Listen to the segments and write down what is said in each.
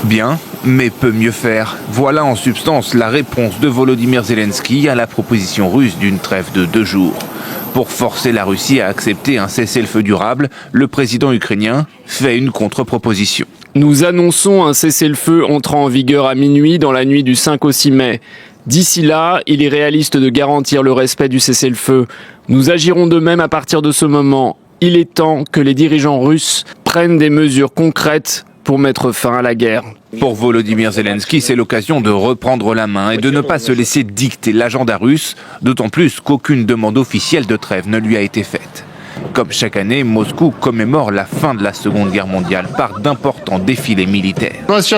Bien, mais peut mieux faire. Voilà en substance la réponse de Volodymyr Zelensky à la proposition russe d'une trêve de 2 jours. Pour forcer la Russie à accepter un cessez-le-feu durable, le président ukrainien fait une contre-proposition. Nous annonçons un cessez-le-feu entrant en vigueur à minuit dans la nuit du 5 au 6 mai. D'ici là, il est réaliste de garantir le respect du cessez-le-feu. Nous agirons de même à partir de ce moment. Il est temps que les dirigeants russes prennent des mesures concrètes pour mettre fin à la guerre. Pour Volodymyr Zelensky, c'est l'occasion de reprendre la main et de ne pas se laisser dicter l'agenda russe, d'autant plus qu'aucune demande officielle de trêve ne lui a été faite. Comme chaque année, Moscou commémore la fin de la Seconde Guerre mondiale par d'importants défilés militaires. Voici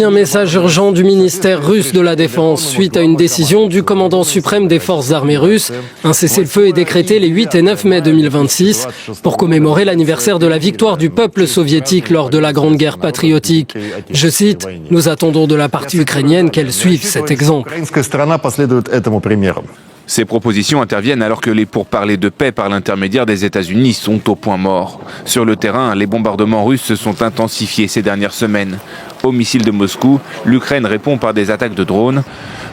un message urgent du ministère russe de la Défense. Suite à une décision du commandant suprême des forces armées russes, un cessez-le-feu est décrété les 8 et 9 mai 2026 pour commémorer l'anniversaire de la victoire du peuple soviétique lors de la Grande Guerre patriotique. Je cite, « Nous attendons de la partie ukrainienne qu'elle suive cet exemple ». Ces propositions interviennent alors que les pourparlers de paix par l'intermédiaire des États-Unis sont au point mort. Sur le terrain, les bombardements russes se sont intensifiés ces dernières semaines. Aux missiles de Moscou, l'Ukraine répond par des attaques de drones.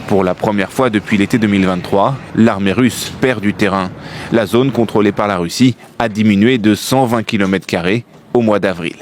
Pour la première fois depuis l'été 2023, l'armée russe perd du terrain. La zone contrôlée par la Russie a diminué de 120 km² au mois d'avril.